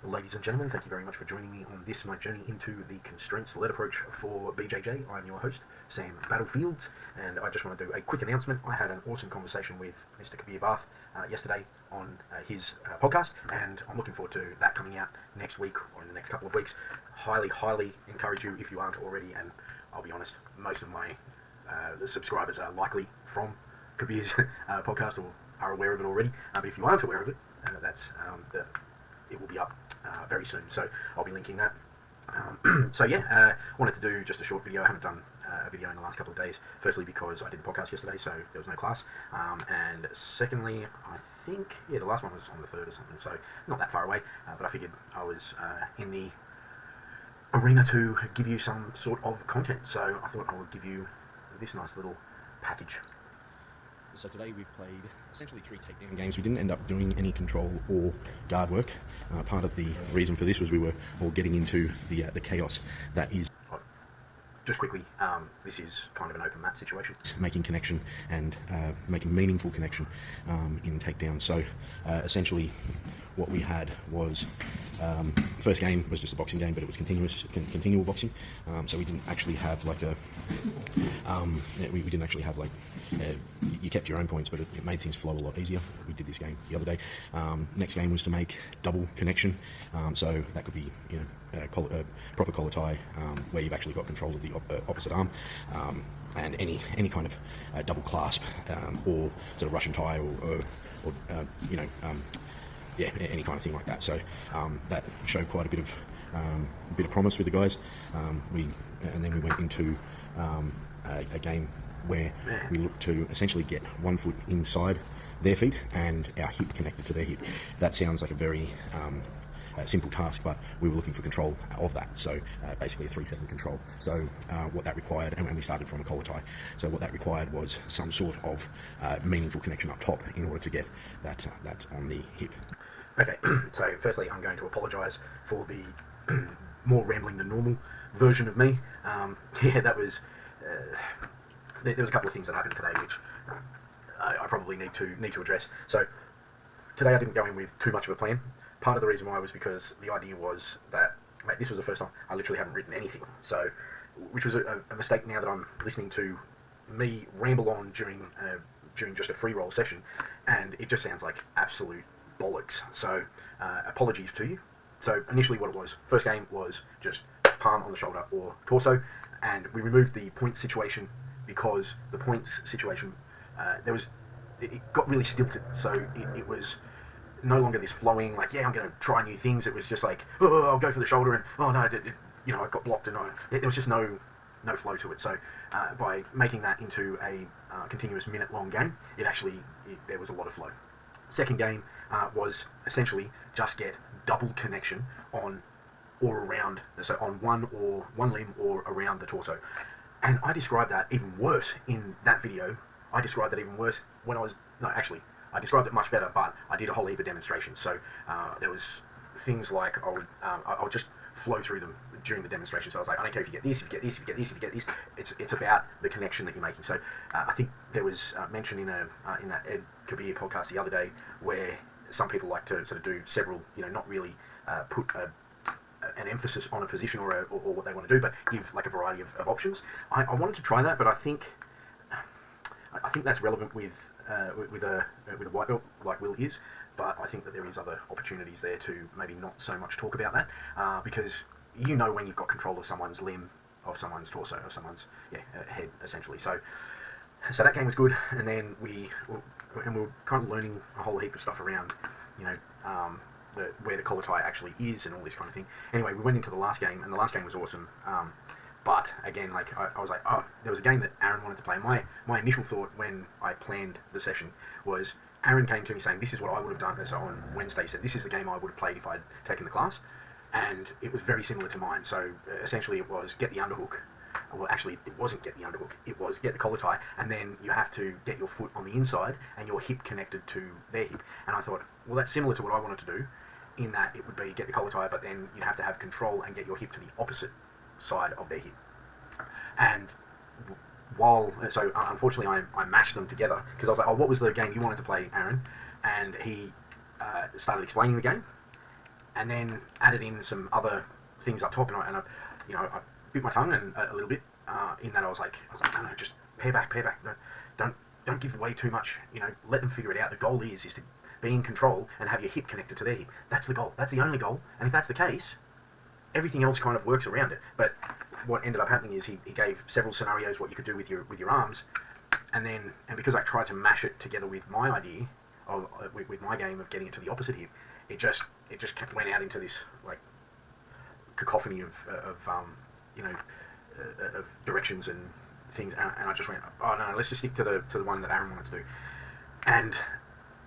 Ladies and gentlemen, thank you very much for joining me on this, my journey into the constraints-led approach for BJJ. I'm your host, Sam Battlefields, and I just want to do a quick announcement. I had an awesome conversation with Mr. Kabir Bath yesterday on his podcast, and I'm looking forward to that coming out next week or in the next couple of weeks. Highly encourage you if you aren't already, and I'll be honest, most of my subscribers are likely from Kabir's podcast or are aware of it already, but if you aren't aware of it, it will be up very soon, so I'll be linking that. Wanted to do just a short video. I haven't done a video in the last couple of days, firstly because I did the podcast yesterday, so there was no class, and secondly, I think, the last one was on the 3rd or something, so not that far away, but I figured I was in the arena to give you some sort of content, so I thought I would give you this nice little package. So today we've played essentially 3 takedown games. We didn't end up doing any control or guard work. Part of the reason for this was we were all getting into the chaos that is... Just quickly, this is kind of an open mat situation. Making connection and making meaningful connection in takedown. So essentially what we had was, first game was just a boxing game, but it was continual boxing. So we didn't actually have like a... we didn't actually have like... you kept your own points, but it made things flow a lot easier. We did this game the other day. Next game was to make double connection, so that could be proper collar tie, where you've actually got control of the opposite arm, and any kind of double clasp, or sort of Russian tie, or any kind of thing like that. So that showed quite a bit of promise with the guys. And then we went into a game where we look to essentially get one foot inside their feet and our hip connected to their hip. That sounds like a very simple task, but we were looking for control of that. So basically a 3-second control. So what that required, and we started from a collar tie, so what that required was some sort of meaningful connection up top in order to get that on the hip. Okay, so firstly I'm going to apologise for the more rambling than normal version of me. That was... there was a couple of things that happened today which I probably need to address. So today I didn't go in with too much of a plan. Part of the reason why was because the idea was that, this was the first time I literally haven't written anything, so which was a mistake now that I'm listening to me ramble on during just a free roll session, and it just sounds like absolute bollocks. So apologies to you. So initially what it was, first game was just palm on the shoulder or torso, and we removed the point situation because the points situation, it got really stilted, so it was no longer this flowing, like, I'm going to try new things. It was just like, I'll go for the shoulder, and I got blocked, and there was just no flow to it. So by making that into a continuous minute-long game, there was a lot of flow. Second game was essentially just get double connection on or around, so on one limb or around the torso. And I described that even worse in that video. I described that even worse when I described it much better, but I did a whole heap of demonstrations. So there was things like I would just flow through them during the demonstration. So I was like, I don't care if you get this, if you get this, if you get this, if you get this. It's about the connection that you're making. So I think there was mention in that Ed Kabir podcast the other day where some people like to sort of do several, not really put an emphasis on a position or what they want to do, but give like a variety of options. I wanted to try that, but I think that's relevant with a white belt like Will is, but I think that there is other opportunities there to maybe not so much talk about that, because when you've got control of someone's limb, of someone's torso, of someone's head, essentially. So that game was good, and then we were kind of learning a whole heap of stuff around, where the collar tie actually is and all this kind of thing. Anyway, we went into the last game, and the last game was awesome. But again, I was like, there was a game that Aaron wanted to play. My initial thought when I planned the session was, Aaron came to me saying, this is what I would have done. So on Wednesday, he said, this is the game I would have played if I'd taken the class. And it was very similar to mine. So essentially it was get the underhook. Well, actually, it wasn't get the underhook. It was get the collar tie, and then you have to get your foot on the inside and your hip connected to their hip. And I thought, well, that's similar to what I wanted to do, in that it would be get the collar tie, but then you have to have control and get your hip to the opposite side of their hip. And unfortunately I mashed them together, because I was like, what was the game you wanted to play, Aaron? And he started explaining the game, and then added in some other things up top, and I I bit my tongue and a little bit in that I was like, no, just pare back, don't give away too much, let them figure it out. The goal is to be in control and have your hip connected to their hip. That's the goal. That's the only goal. And if that's the case, everything else kind of works around it. But what ended up happening is he gave several scenarios what you could do with your arms, and because I tried to mash it together with my idea of with my game of getting it to the opposite hip, it just went out into this like cacophony of directions and things, and I just went, oh no, let's just stick to the one that Aaron wanted to do. And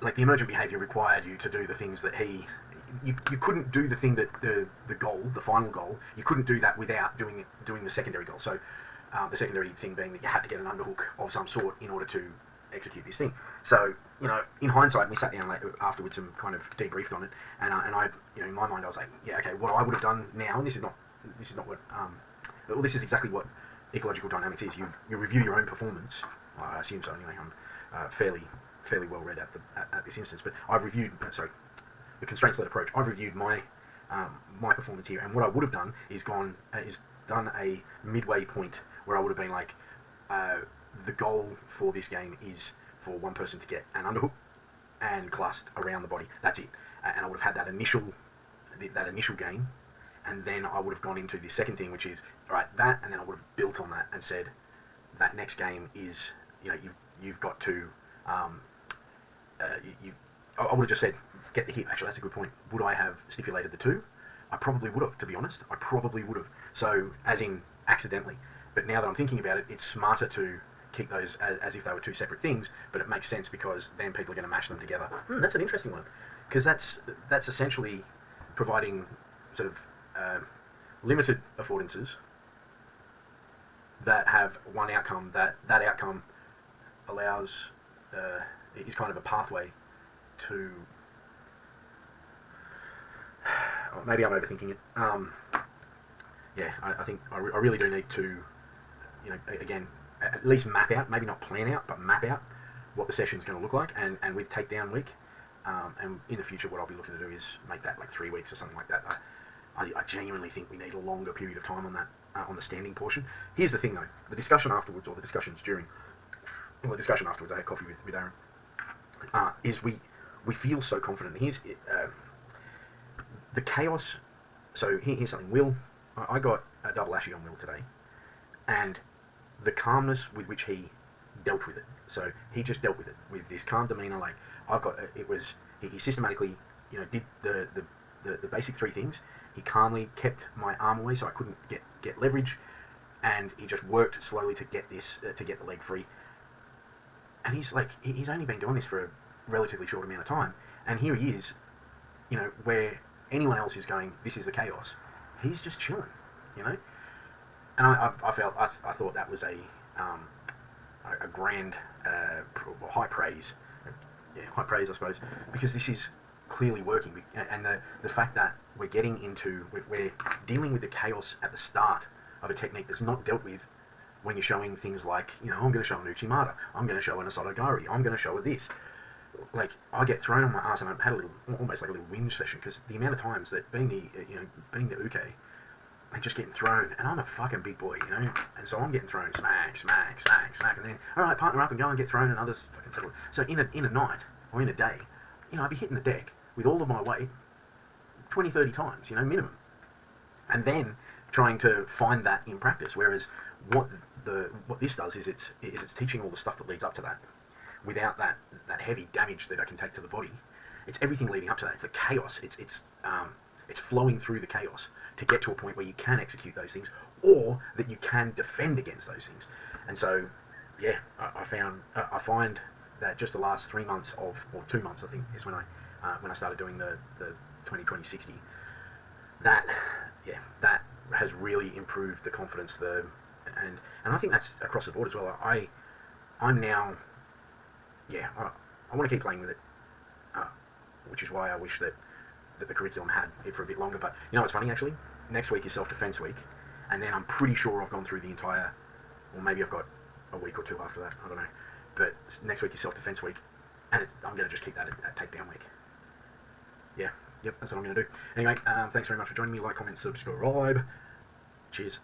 like the emergent behaviour required you to do the things that you couldn't do the thing that the goal, the final goal, you couldn't do that without doing the secondary goal. So the secondary thing being that you had to get an underhook of some sort in order to execute this thing. So in hindsight, we sat down afterwards and kind of debriefed on it, and I in my mind I was like, yeah, okay, what I would have done now, and this is not what well, this is exactly what ecological dynamics is. You review your own performance. I assume so anyway. I'm fairly well read at this instance, but I've reviewed the constraints-led approach. I've reviewed my performance here, and what I would have done is done a midway point where I would have been like, the goal for this game is for one person to get an underhook and clasped around the body. That's it, and I would have had that initial game, and then I would have gone into the second thing, which is that, and then I would have built on that and said that next game is you've got to I would have just said get the hip. Actually, that's a good point. Would I have stipulated the two? I probably would have, to be honest. I probably would have. So, as in accidentally. But now that I'm thinking about it, it's smarter to keep those as if they were two separate things, but it makes sense because then people are going to mash them together. That's an interesting one, because that's essentially providing sort of limited affordances that have one outcome. That outcome allows is kind of a pathway to. Maybe I'm overthinking it. I think I really do need to, again, at least map out, maybe not plan out, but map out what the session's going to look like, and with takedown week, and in the future what I'll be looking to do is make that like 3 weeks or something like that. I genuinely think we need a longer period of time on that, on the standing portion. Here's the thing though, the discussion afterwards, or the discussions during, well, the discussion afterwards, I had coffee with Aaron, is we feel so confident. Here's the chaos. So here's something. I got a double ashy on Will today, and the calmness with which he dealt with it. So he just dealt with it with this calm demeanor. Like he systematically, did the basic 3 things. He calmly kept my arm away so I couldn't get leverage, and he just worked slowly to get the leg free. And he's only been doing this for a relatively short amount of time, and here he is, where anyone else is going, this is the chaos. He's just chilling, And I thought that was a grand, high praise, I suppose, because this is clearly working, and the fact that we're dealing with the chaos at the start of a technique that's not dealt with when you're showing things like, I'm going to show an Uchimata, I'm going to show an Asotogari, I'm going to show a this. Like, I get thrown on my ass, and I've had almost like a little whinge session, because the amount of times that being the uke and just getting thrown, and I'm a fucking big boy, and so I'm getting thrown smack, and then, all right, partner up and go and get thrown, and others fucking settle. So in a night, or in a day, I'd be hitting the deck with all of my weight 20, 30 times, minimum. And then trying to find that in practice, whereas what this does is it's teaching all the stuff that leads up to that, without that heavy damage that I can take to the body. It's everything leading up to that. It's the chaos. It's flowing through the chaos to get to a point where you can execute those things, or that you can defend against those things. And so, yeah, I find that just the last 3 months or 2 months, I think, is when I started doing the 20-20-60. That has really improved the confidence. And I think that's across the board as well. I'm now. Yeah, I want to keep playing with it, which is why I wish that the curriculum had it for a bit longer. But what's funny, actually? Next week is self-defense week, and then I'm pretty sure I've gone through the entire, or maybe I've got a week or 2 after that, I don't know. But next week is self-defense week, and I'm going to just keep that at takedown week. Yeah, Yep, that's what I'm going to do. Anyway, thanks very much for joining me. Like, comment, subscribe. Cheers.